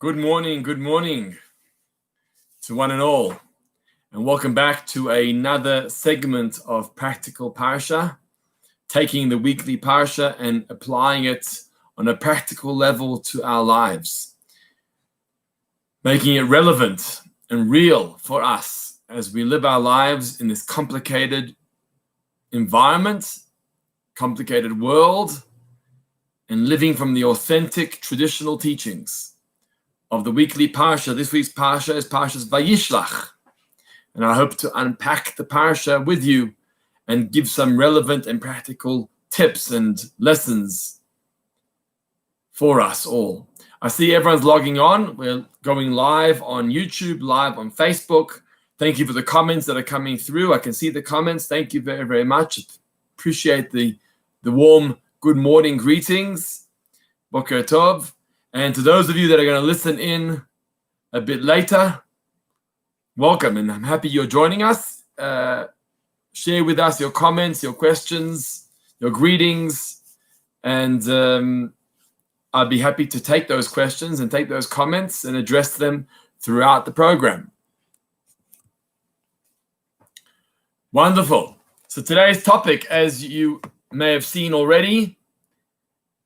Good morning to one and all, and welcome back to another segment of Practical Parsha, taking the weekly Parsha and applying it on a practical level to our lives, making it relevant and real for us as we live our lives in this complicated environment, complicated world, and living from the authentic traditional teachings of the weekly Parsha. This week's Parsha is Parsha's Vayishlach. And I hope to unpack the Parsha with you and give some relevant and practical tips and lessons for us all. I see everyone's logging on. We're going live on YouTube, live on Facebook. Thank you for the comments that are coming through. I can see the comments. Thank you very, very much. Appreciate the warm good morning greetings. Boker Tov. And to those of you that are going to listen in a bit later, welcome, and I'm happy you're joining us. Share with us your comments, your questions, your greetings, and I'll be happy to take those questions and take those comments and address them throughout the program. Wonderful. So today's topic, as you may have seen already,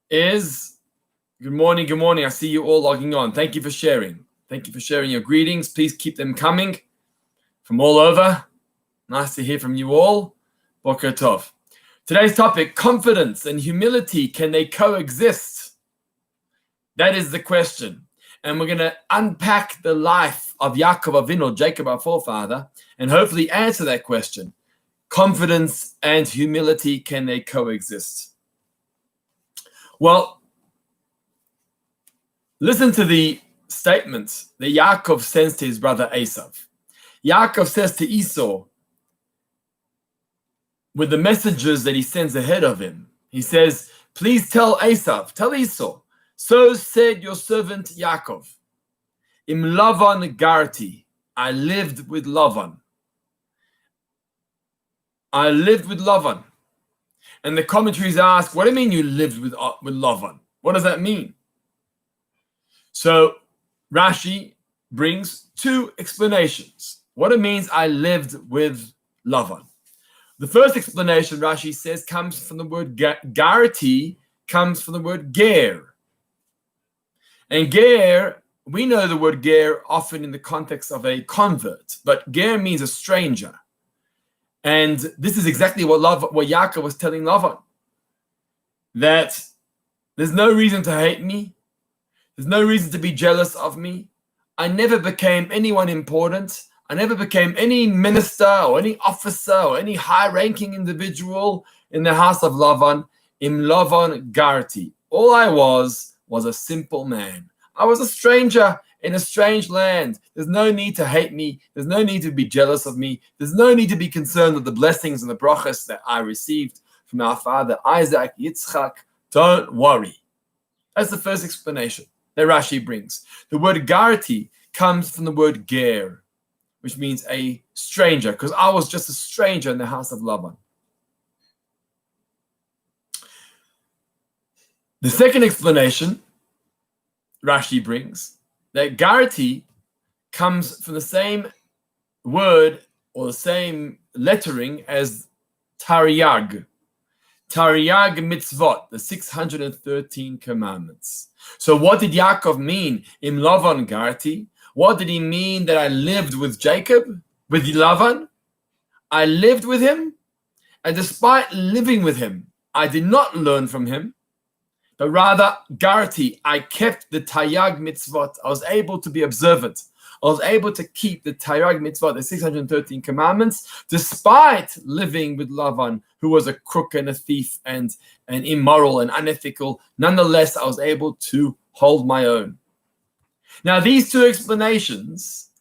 is good morning. I see you all logging on. Thank you for sharing. Thank you for sharing your greetings. Please keep them coming from all over. Nice to hear from you all. Boker Tov. Today's topic, confidence and humility, can they coexist? That is the question. And we're going to unpack the life of Yaakov Avinu, Jacob, our forefather, and hopefully answer that question. Confidence and humility, can they coexist? Well, listen to the statement that Yaakov sends to his brother Esav. Yaakov says to Esau, with the messengers that he sends ahead of him, he says, please tell Esav, tell Esau, so said your servant Yaakov, Im Lavan garti, I lived with Lavan. I lived with Lavan. And the commentaries ask, what do you mean you lived with Lavan? What does that mean? So Rashi brings two explanations. What it means I lived with Lavan. The first explanation, Rashi says, comes from the word garti, comes from the word ger. And ger, we know the word ger often in the context of a convert, but ger means a stranger. And this is exactly what Yaakov was telling Lavan, that there's no reason to hate me. There's no reason to be jealous of me. I never became anyone important. I never became any minister or any officer or any high-ranking individual in the house of Lavan. Im Lavan garti. All I was a simple man. I was a stranger in a strange land. There's no need to hate me. There's no need to be jealous of me. There's no need to be concerned with the blessings and the brachas that I received from our father Isaac, Yitzchak. Don't worry. That's the first explanation that Rashi brings. The word garti comes from the word ger, which means a stranger, because I was just a stranger in the house of Laban. The second explanation Rashi brings, that garti comes from the same word or the same lettering as Taryag. Taryag mitzvot, the 613 commandments. So what did Yaakov mean? Im Lavan garti. What did he mean that I lived with Jacob, with Lavan? I lived with him, and despite living with him, I did not learn from him, but rather garti, I kept the Taryag mitzvot. I was able to be observant. I was able to keep the Taryag mitzvot, the 613 commandments, despite living with Lavan, who was a crook and a thief and immoral and unethical. Nonetheless, I was able to hold my own. Now, these two explanations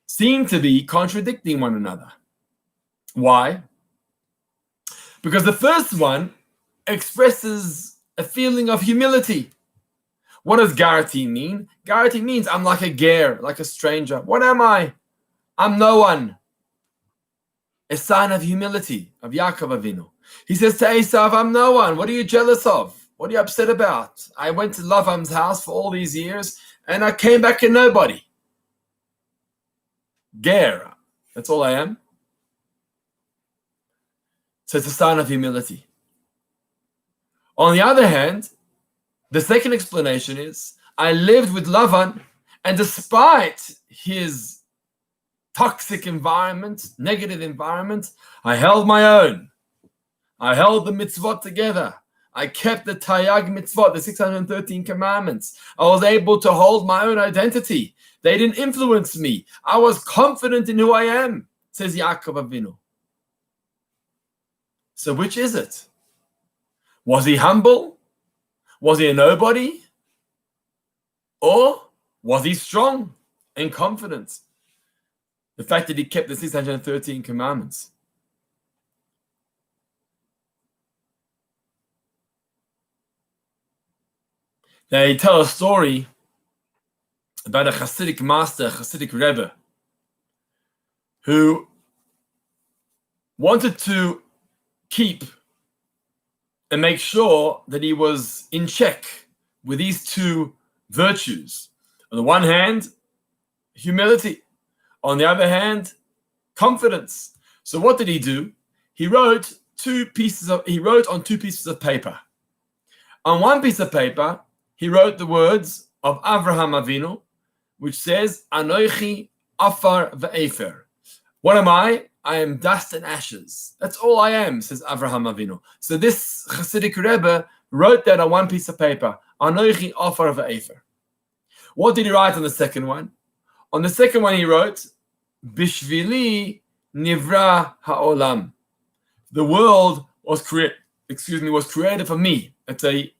seem to be contradicting one another. Why? Because the first one expresses a feeling of humility. What does garti mean? Garti means I'm like a ger, like a stranger. What am I? I'm no one. A sign of humility of Yaakov Avinu. He says to Esav, I'm no one. What are you jealous of? What are you upset about? I went to Lavan's house for all these years, and I came back a nobody. Ger, that's all I am. So it's a sign of humility. On the other hand, the second explanation is, I lived with Lavan, and despite his toxic environment, negative environment, I held my own. I held the mitzvot together. I kept the Tayag mitzvot, the 613 commandments. I was able to hold my own identity. They didn't influence me. I was confident in who I am, says Yaakov Avinu. So which is it? Was he humble? Was he a nobody? Or was he strong and confident? The fact that he kept the 613 commandments. They tell a story about a Hasidic master, a Hasidic Rebbe, who wanted to keep and make sure that he was in check with these two virtues. On the one hand, humility. On the other hand, confidence. So what did he do? He wrote on two pieces of paper. On one piece of paper, he wrote the words of Avraham Avinu, which says, Anoichi afar ve'efer. What am I? I am dust and ashes. That's all I am, says Avraham Avinu. So this Hasidic Rebbe wrote that on one piece of paper, Anoichi afar ve'efer. What did he write on the second one? On the second one he wrote, Bishvili nivra ha'olam. The world was created for me. It's a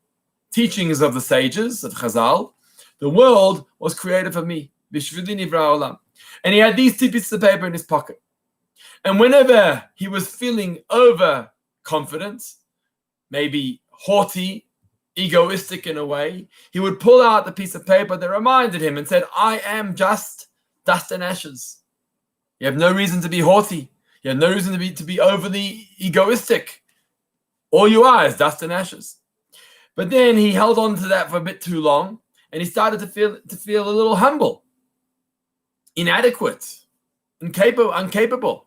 teachings of the sages, of Chazal. The world was created for me. Bishvili nivra ha'olam. And he had these two pieces of paper in his pocket. And whenever he was feeling overconfident, maybe haughty, egoistic in a way, he would pull out the piece of paper that reminded him and said, I am just dust and ashes. You have no reason to be haughty. You have no reason to be overly egoistic. All you are is dust and ashes. But then he held on to that for a bit too long, and he started to feel a little humble, inadequate, incapable.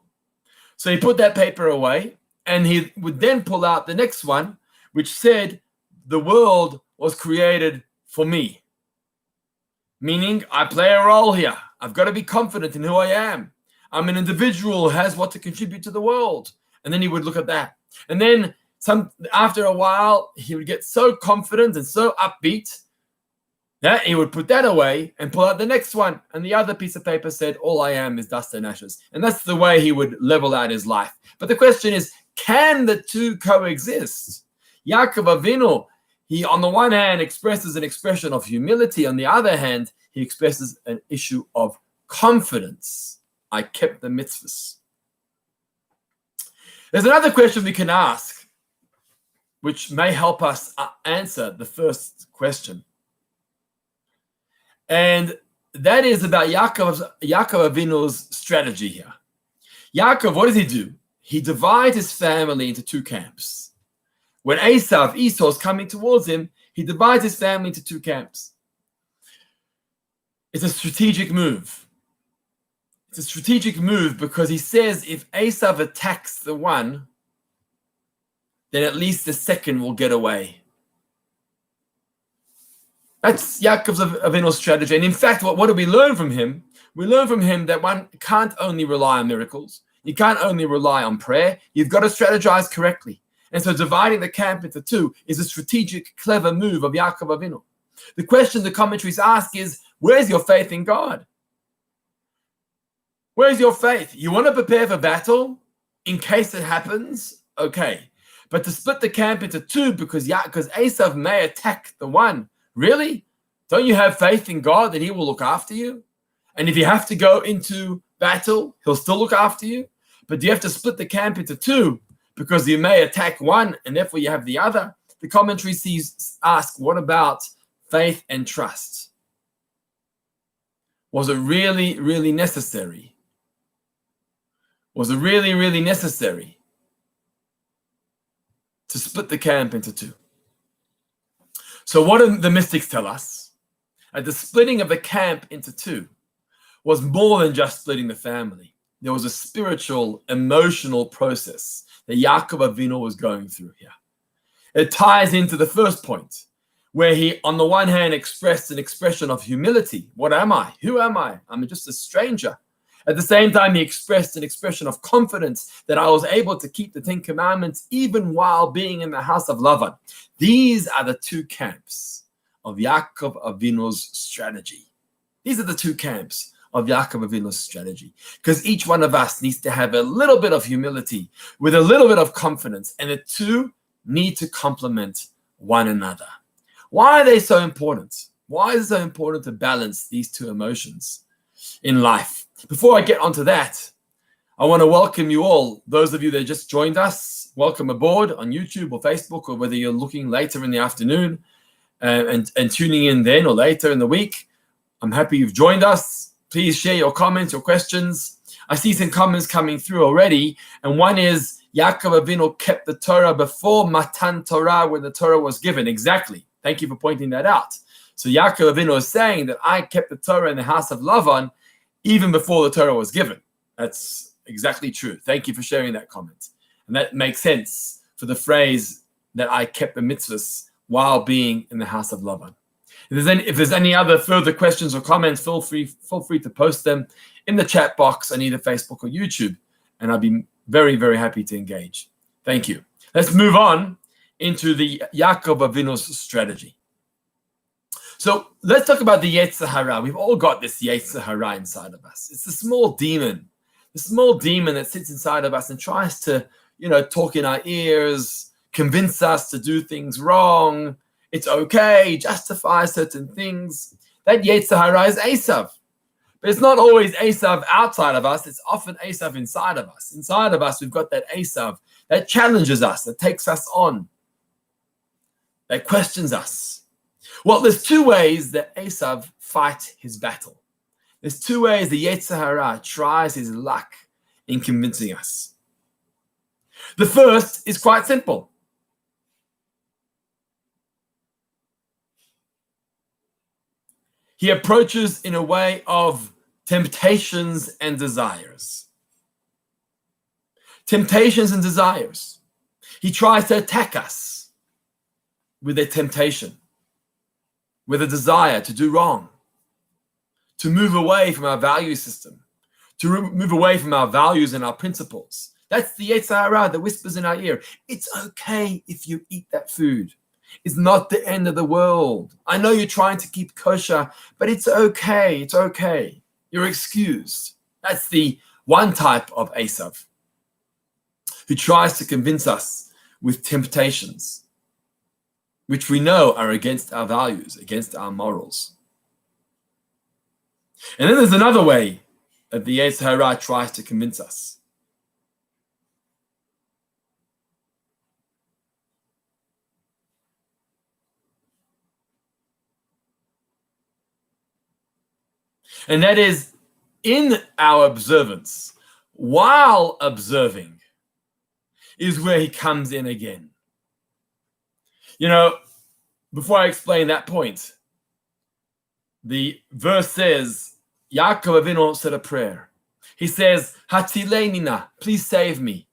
So he put that paper away, and he would then pull out the next one, which said, the world was created for me. Meaning, I play a role here. I've got to be confident in who I am. I'm an individual who has what to contribute to the world. And then he would look at that. And then after a while, he would get so confident and so upbeat that he would put that away and pull out the next one. And the other piece of paper said, all I am is dust and ashes. And that's the way he would level out his life. But the question is, can the two coexist? Yaakov Avinu, he on the one hand expresses an expression of humility. On the other hand, he expresses an issue of confidence. I kept the mitzvahs. There's another question we can ask, which may help us answer the first question. And that is about Yaakov Avinu's strategy here. Yaakov, what does he do? He divides his family into two camps. When Esau is coming towards him, he divides his family into two camps. It's a strategic move. It's a strategic move because he says if Esau attacks the one, then at least the second will get away. That's Yaakov Avinu's strategy. And in fact, what do we learn from him? We learn from him that one can't only rely on miracles. You can't only rely on prayer. You've got to strategize correctly. And so dividing the camp into two is a strategic, clever move of Yaakov Avinu. The question the commentaries ask is, where's your faith in God? Where's your faith? You want to prepare for battle in case it happens? Okay. But to split the camp into two because Esau may attack the one, really? Don't you have faith in God that he will look after you? And if you have to go into battle, he'll still look after you? But do you have to split the camp into two because you may attack one and therefore you have the other? The commentary ask, what about faith and trust? Was it really, really necessary? Was it really, really necessary to split the camp into two? So what do the mystics tell us? At the splitting of the camp into two was more than just splitting the family. There was a spiritual, emotional process that Yaakov Avinu was going through here. It ties into the first point, where he, on the one hand, expressed an expression of humility. What am I? Who am I? I'm just a stranger. At the same time, he expressed an expression of confidence that I was able to keep the 10 Commandments even while being in the house of Lavan. These are the two camps of Yaakov Avinu's strategy. These are the two camps of Yaakov Avinu's strategy, because each one of us needs to have a little bit of humility with a little bit of confidence, and the two need to complement one another. Why are they so important? Why is it so important to balance these two emotions in life? Before I get onto that, I want to welcome you all. Those of you that just joined us, welcome aboard on YouTube or Facebook, or whether you're looking later in the afternoon and tuning in then or later in the week. I'm happy you've joined us. Please share your comments, your questions. I see some comments coming through already, and one is Yaakov Avinu kept the Torah before Matan Torah, when the Torah was given. Exactly. Thank you for pointing that out. So Yaakov Avinu is saying that I kept the Torah in the house of Lavan even before the Torah was given. That's exactly true. Thank you for sharing that comment. And that makes sense for the phrase that I kept the mitzvahs while being in the house of Lavan. If there's any other further questions or comments, feel free to post them in the chat box on either Facebook or YouTube, and I'll be very, very happy to engage. Thank you. Let's move on into the Yaakov Avinu's strategy. So let's talk about the Yetzer Hara. We've all got this Yetzer Hara inside of us. It's the small demon that sits inside of us and tries to, talk in our ears, convince us to do things wrong. It's okay, justify certain things. That Yetzer Hara is Esav. But it's not always Esav outside of us. It's often Esav inside of us. Inside of us, we've got that Esav that challenges us, that takes us on, that questions us. Well, there's two ways that Esav fights his battle. There's two ways the Yetzer Hara tries his luck in convincing us. The first is quite simple. He approaches in a way of temptations and desires. Temptations and desires. He tries to attack us with a temptation, with a desire to do wrong, to move away from our value system, to move away from our values and our principles. That's the Yetzer Hara that whispers in our ear. It's okay if you eat that food. It's not the end of the world. I know you're trying to keep kosher, but it's okay. It's okay. You're excused. That's the one type of Esav who tries to convince us with temptations, which we know are against our values, against our morals. And then there's another way that the Yetzer Hara tries to convince us. And that is in our observance, while observing, is where he comes in again. Before I explain that point, the verse says, Yaakov Avinu said a prayer. He says, Hatzilei, please save me.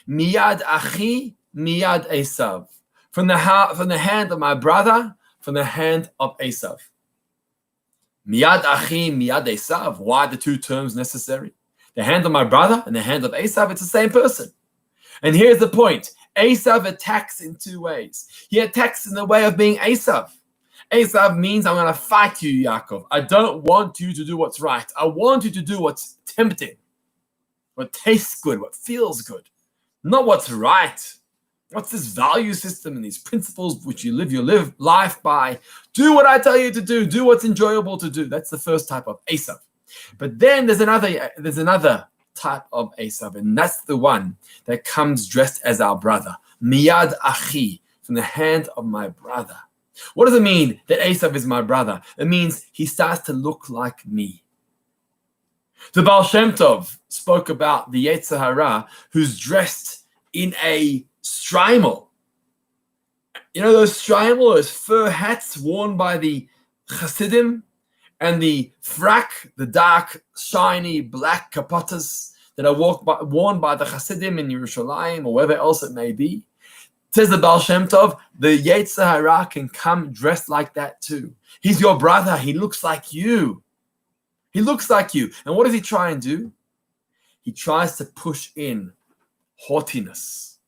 Miyad achi, miyad Esav. From the hand of my brother, from the hand of Esav. Miyad achi, miyad Esav. Why the two terms necessary? The hand of my brother and the hand of Esav, it's the same person. And here's the point. Esav attacks in two ways. He attacks in the way of being Esav. Esav means I'm going to fight you, Yaakov. I don't want you to do what's right. I want you to do what's tempting, what tastes good, what feels good, not what's right. What's this value system and these principles which you live your life by? Do what I tell you to do. Do what's enjoyable to do. That's the first type of Esav. But then there's another type of Esav, and that's the one that comes dressed as our brother. Miyad achi, from the hand of my brother. What does it mean that Esav is my brother? It means he starts to look like me. The Baal Shem Tov spoke about the Yetzer Hara who's dressed in a strimal. Those strimal, those fur hats worn by the Chassidim and the frak, the dark, shiny, black kapotas that are worn by the Chassidim in Yerushalayim or wherever else it may be. Says the Baal Shem Tov, the Yetzer Hara can come dressed like that too. He's your brother. He looks like you. He looks like you. And what does he try and do? He tries to push in haughtiness.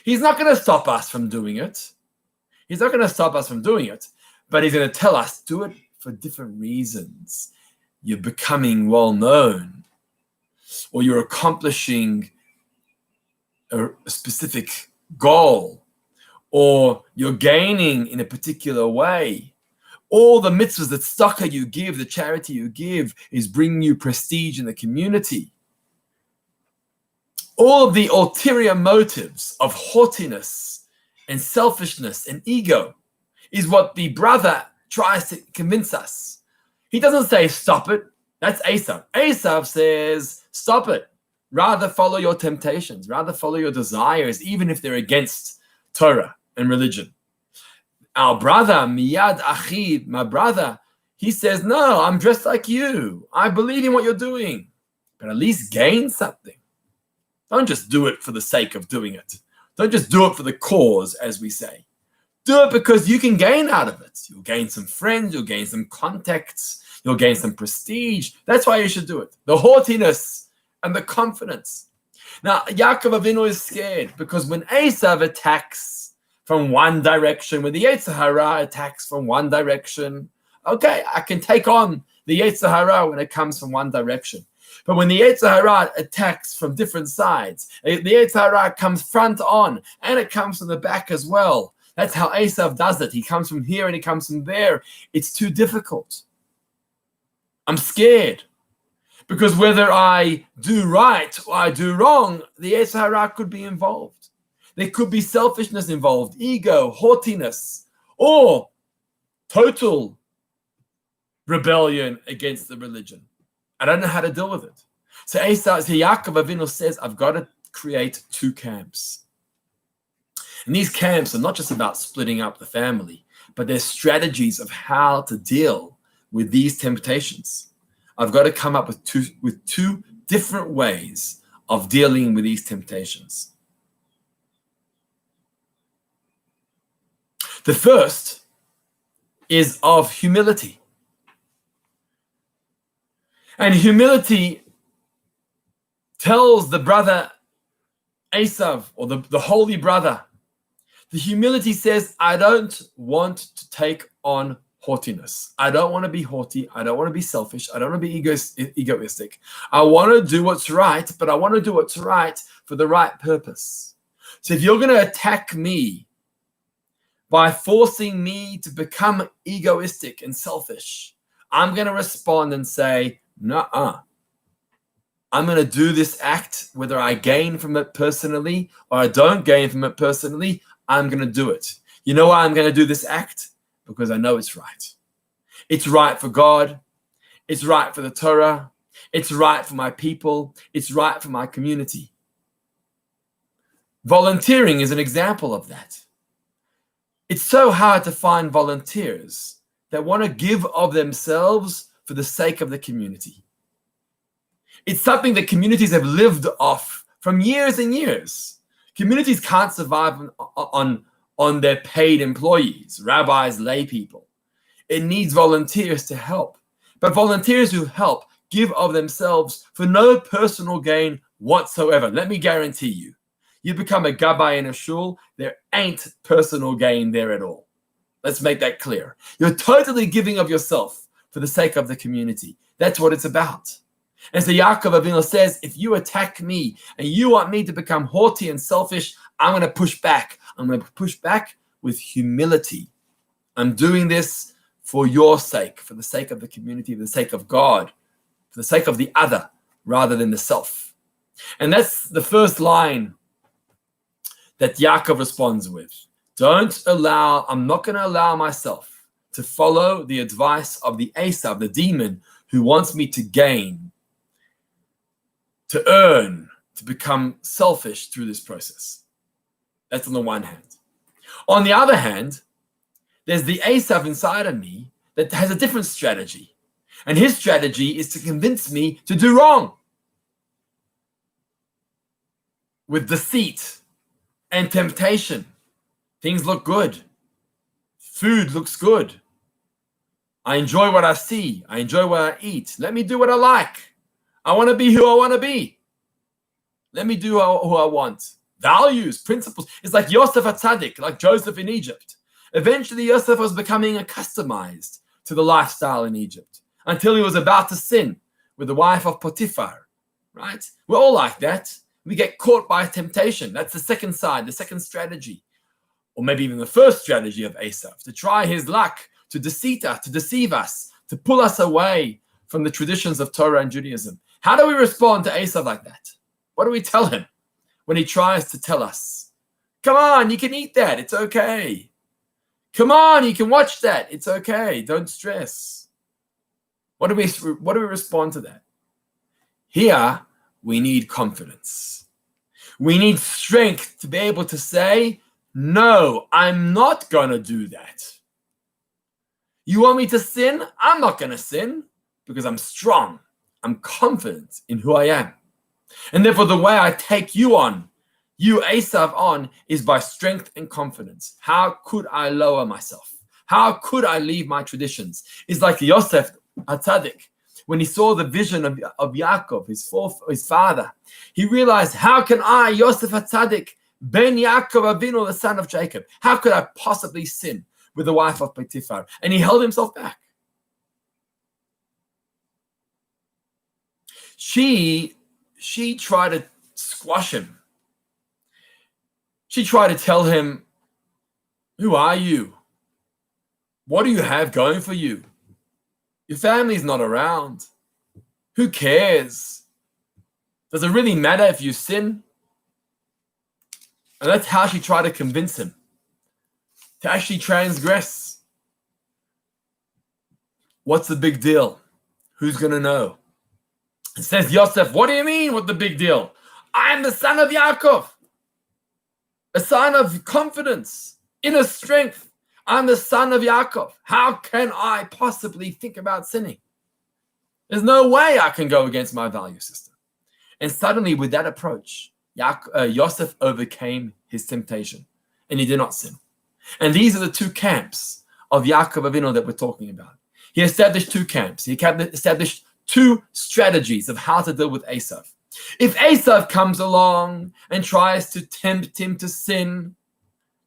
He's not going to stop us from doing it. He's not going to stop us from doing it, but he's going to tell us, do it for different reasons. You're becoming well known, or you're accomplishing a specific goal, or you're gaining in a particular way. All the mitzvahs that tzedakah you give, the charity you give, is bringing you prestige in the community. All of the ulterior motives of haughtiness and selfishness and ego is what the brother tries to convince us. He doesn't say, stop it. That's Esav. Esav says, stop it. Rather follow your temptations. Rather follow your desires, even if they're against Torah and religion. Our brother, Miyad Achid, my brother, he says, no, I'm dressed like you. I believe in what you're doing. But at least gain something. Don't just do it for the sake of doing it. Don't just do it for the cause, as we say. Do it because you can gain out of it. You'll gain some friends, you'll gain some contacts, you'll gain some prestige. That's why you should do it. The haughtiness and the confidence. Now, Yaakov Avinu is scared because when Esav attacks from one direction, when the Yetzer Hara attacks from one direction, okay, I can take on the Yetzer Hara when it comes from one direction. But when the Yetzer Hara attacks from different sides, the Yetzer Hara comes front on, and it comes from the back as well. That's how Esav does it. He comes from here and he comes from there. It's too difficult. I'm scared. Because whether I do right or I do wrong, the Yetzer Hara could be involved. There could be selfishness involved, ego, haughtiness, or total rebellion against the religion. I don't know how to deal with it. So Yaakov Avinu says, I've got to create two camps. And these camps are not just about splitting up the family, but they're strategies of how to deal with these temptations. I've got to come up with two different ways of dealing with these temptations. The first is of humility. And humility tells the brother Esav, or the holy brother, the humility says, I don't want to take on haughtiness. I don't want to be haughty. I don't want to be selfish. I don't want to be egoistic. I want to do what's right, but I want to do what's right for the right purpose. So if you're going to attack me by forcing me to become egoistic and selfish, I'm going to respond and say, nuh-uh. I'm going to do this act, whether I gain from it personally or I don't gain from it personally, I'm going to do it. You know why I'm going to do this act? Because I know it's right. It's right for God. It's right for the Torah. It's right for my people. It's right for my community. Volunteering is an example of that. It's so hard to find volunteers that want to give of themselves for the sake of the community. It's something that communities have lived off from years and years. Communities can't survive on their paid employees, rabbis, lay people. It needs volunteers to help. But volunteers who help give of themselves for no personal gain whatsoever. Let me guarantee you, you become a gabbai in a shul, there ain't personal gain there at all. Let's make that clear. You're totally giving of yourself for the sake of the community. That's what it's about. And so Yaakov Avinu says, if you attack me and you want me to become haughty and selfish, I'm going to push back. I'm going to push back with humility. I'm doing this for your sake, for the sake of the community, for the sake of God, for the sake of the other, rather than the self. And that's the first line that Yaakov responds with. I'm not going to allow myself to follow the advice of the Esav, the demon, who wants me to gain, to earn, to become selfish through this process. That's on the one hand. On the other hand, there's the Esav inside of me that has a different strategy. And his strategy is to convince me to do wrong with deceit and temptation. Things look good. Food looks good. I enjoy what I see. I enjoy what I eat. Let me do what I like. I want to be who I want to be. Let me do who I want. Values, principles. It's like Yosef HaTzadik, like Joseph in Egypt. Eventually, Yosef was becoming accustomed to the lifestyle in Egypt until he was about to sin with the wife of Potiphar, right? We're all like that. We get caught by temptation. That's the second side, the second strategy. Or maybe even the first strategy of Esav, to try his luck, to deceive us, to pull us away from the traditions of Torah and Judaism. How do we respond to Esav like that? What do we tell him when he tries to tell us, come on, you can eat that, it's okay. Come on, you can watch that, it's okay, don't stress. What do we respond to that? Here, we need confidence. We need strength to be able to say, no, I'm not going to do that. You want me to sin? I'm not going to sin because I'm strong. I'm confident in who I am. And therefore, the way I take you on, you Esav on, is by strength and confidence. How could I lower myself? How could I leave my traditions? It's like Yosef HaTzadik. When he saw the vision of Yaakov, his father, he realized, how can I, Yosef HaTzadik, Ben Yaakov Avinu, the son of Jacob, how could I possibly sin with the wife of Potiphar? And he held himself back. She tried to squash him. She tried to tell him, who are you? What do you have going for you? Your family's not around. Who cares? Does it really matter if you sin? And that's how she tried to convince him to actually transgress. What's the big deal? Who's going to know? It says, Yosef, what do you mean, what the big deal? I'm the son of Yaakov, a son of confidence, inner strength. I'm the son of Yaakov. How can I possibly think about sinning? There's no way I can go against my value system. And suddenly, with that approach, Yosef overcame his temptation, and he did not sin. And these are the two camps of Yaakov Avinu that we're talking about. He established two camps. He established two strategies of how to deal with Esav. If Esav comes along and tries to tempt him to sin,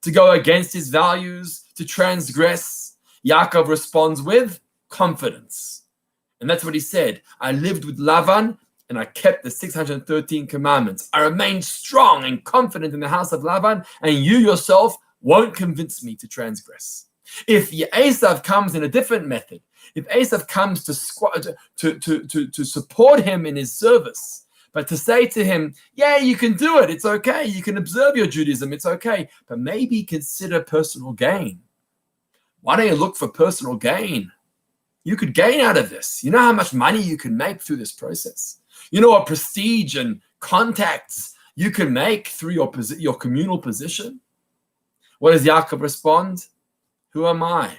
to go against his values, to transgress, Yaakov responds with confidence. And that's what he said. I lived with Lavan and I kept the 613 commandments. I remained strong and confident in the house of Lavan, and you yourself won't convince me to transgress. If Esav comes in a different method, if Esav comes to support him in his service, but to say to him, yeah, you can do it, it's okay, you can observe your Judaism, it's okay, but maybe consider personal gain. Why don't you look for personal gain? You could gain out of this. You know how much money you can make through this process. You know what prestige and contacts you can make through your communal position. What does Yaakov respond? Who am I?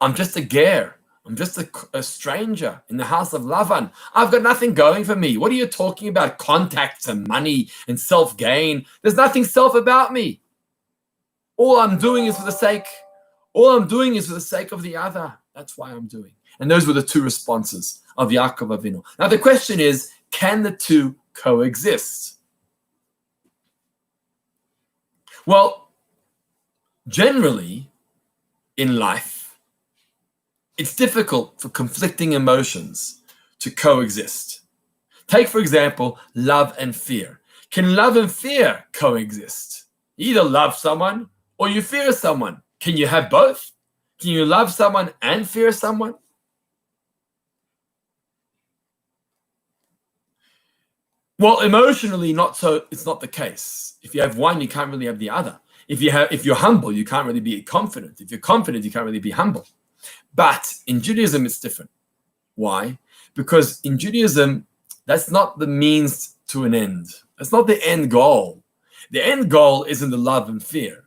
I'm just a ger. I'm just a stranger in the house of Lavan. I've got nothing going for me. What are you talking about? Contacts and money and self-gain. There's nothing self about me. All I'm doing is for the sake of the other. That's why I'm doing. And those were the two responses of Yaakov Avinu. Now the question is, can the two coexist? Well, generally in life, it's difficult for conflicting emotions to coexist. Take, for example, love and fear. Can love and fear coexist? You either love someone or you fear someone. Can you have both? Can you love someone and fear someone? Well, emotionally, not so. It's not the case. If you have one, you can't really have the other. If you're humble, you can't really be confident. If you're confident, you can't really be humble. But in Judaism, it's different. Why? Because in Judaism, that's not the means to an end. That's not the end goal. The end goal isn't the love and fear.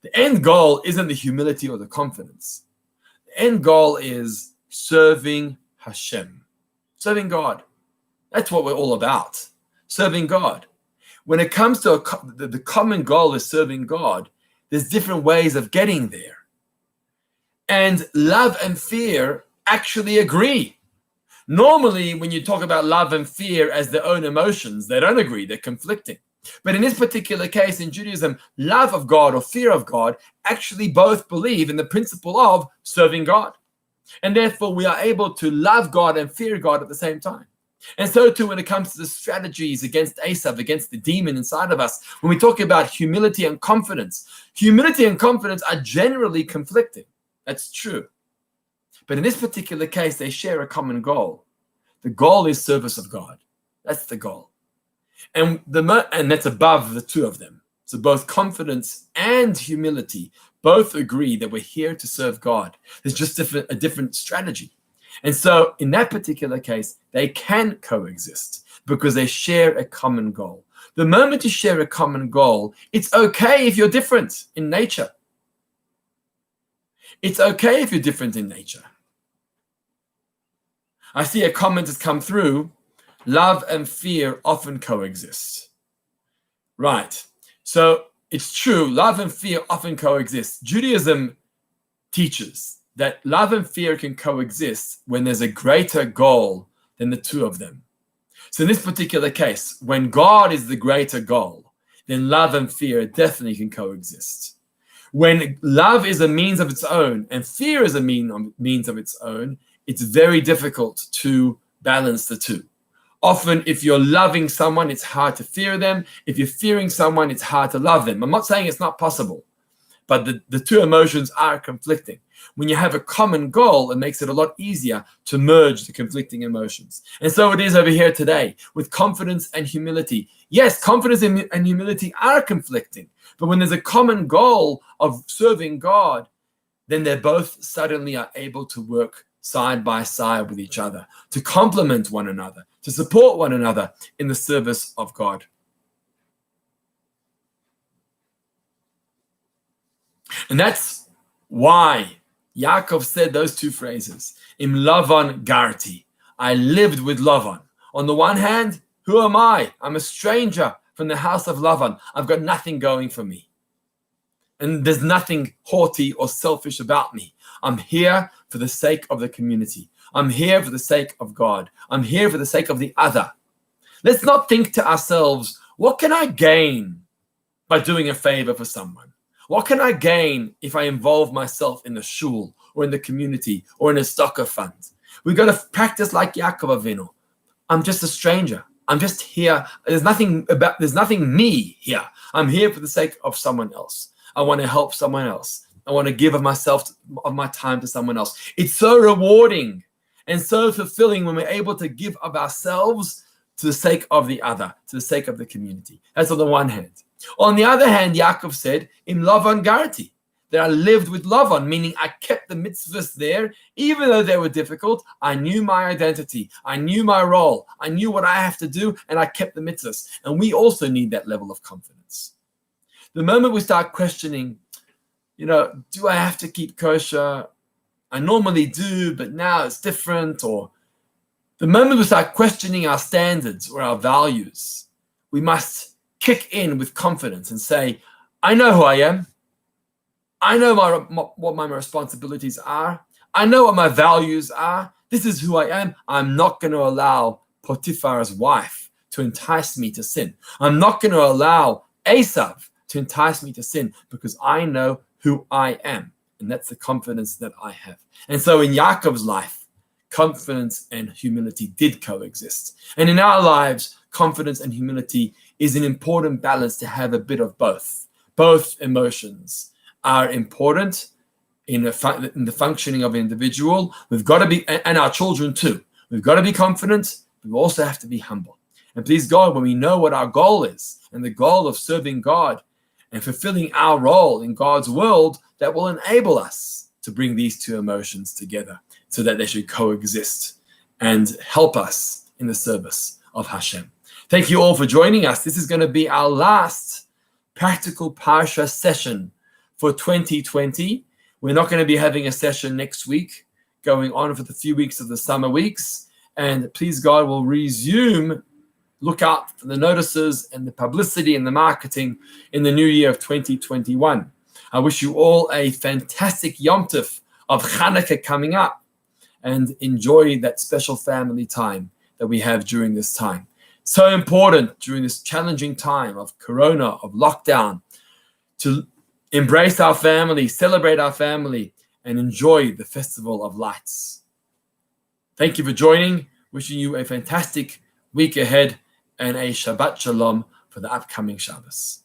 The end goal isn't the humility or the confidence. The end goal is serving Hashem, serving God. That's what we're all about, serving God. When it comes to the common goal is serving God, there's different ways of getting there. And love and fear actually agree. Normally, when you talk about love and fear as their own emotions, they don't agree, they're conflicting. But in this particular case, in Judaism, love of God or fear of God actually both believe in the principle of serving God. And therefore, we are able to love God and fear God at the same time. And so too, when it comes to the strategies against Esav, against the demon inside of us, when we talk about humility and confidence are generally conflicting. That's true. But in this particular case, they share a common goal. The goal is service of God. That's the goal. And that's above the two of them. So both confidence and humility both agree that we're here to serve God. There's just a different strategy. And so in that particular case, they can coexist because they share a common goal. The moment you share a common goal, it's okay if you're different in nature. It's okay if you're different in nature. I see a comment has come through, love and fear often coexist. Right. So it's true, love and fear often coexist. Judaism teaches that love and fear can coexist when there's a greater goal than the two of them. So in this particular case, when God is the greater goal, then love and fear definitely can coexist. When love is a means of its own and fear is a means of its own, it's very difficult to balance the two. Often, if you're loving someone, it's hard to fear them. If you're fearing someone, it's hard to love them. I'm not saying it's not possible, but the two emotions are conflicting. When you have a common goal, it makes it a lot easier to merge the conflicting emotions. And so it is over here today with confidence and humility. Yes, confidence and humility are conflicting, but when there's a common goal of serving God, then they both suddenly are able to work side by side with each other, to complement one another, to support one another in the service of God. And that's why Yaakov said those two phrases, Im Lavan Garti, I lived with Lavan. On the one hand, who am I? I'm a stranger from the house of Lavan. I've got nothing going for me. And there's nothing haughty or selfish about me. I'm here for the sake of the community. I'm here for the sake of God. I'm here for the sake of the other. Let's not think to ourselves, what can I gain by doing a favor for someone? What can I gain if I involve myself in the shul or in the community or in a soccer fund? We've got to practice like Yaakov Avinu. I'm just a stranger. I'm just here. There's nothing me here. I'm here for the sake of someone else. I want to help someone else. I want to give of my time to someone else. It's so rewarding and so fulfilling when we're able to give of ourselves to the sake of the other, to the sake of the community. That's on the one hand. On the other hand, Yaakov said, in Lavan Garti, that I lived with Lavan, meaning I kept the mitzvahs there, even though they were difficult. I knew my identity. I knew my role. I knew what I have to do, and I kept the mitzvahs. And we also need that level of confidence. The moment we start questioning, do I have to keep kosher? I normally do, but now it's different. Or the moment we start questioning our standards or our values, we must kick in with confidence and say, I know who I am. I know what my responsibilities are. I know what my values are. This is who I am. I'm not going to allow Potiphar's wife to entice me to sin. I'm not going to allow Esav to entice me to sin because I know who I am. And that's the confidence that I have. And so in Yaakov's life, confidence and humility did coexist. And in our lives, confidence and humility is an important balance to have a bit of both. Both emotions are important in the functioning of an individual. We've got to be, and our children too. We've got to be confident, but we also have to be humble. And please God, when we know what our goal is, and the goal of serving God and fulfilling our role in God's world, that will enable us to bring these two emotions together so that they should coexist and help us in the service of Hashem. Thank you all for joining us. This is going to be our last practical Parsha session for 2020. We're not going to be having a session next week, going on for the few weeks of the summer weeks. And please God, we'll resume. Look out for the notices and the publicity and the marketing in the new year of 2021. I wish you all a fantastic Yom Tov of Hanukkah coming up, and enjoy that special family time that we have during this time. So important during this challenging time of Corona, of lockdown, to embrace our family, celebrate our family, and enjoy the Festival of Lights. Thank you for joining. Wishing you a fantastic week ahead and a Shabbat Shalom for the upcoming Shabbos.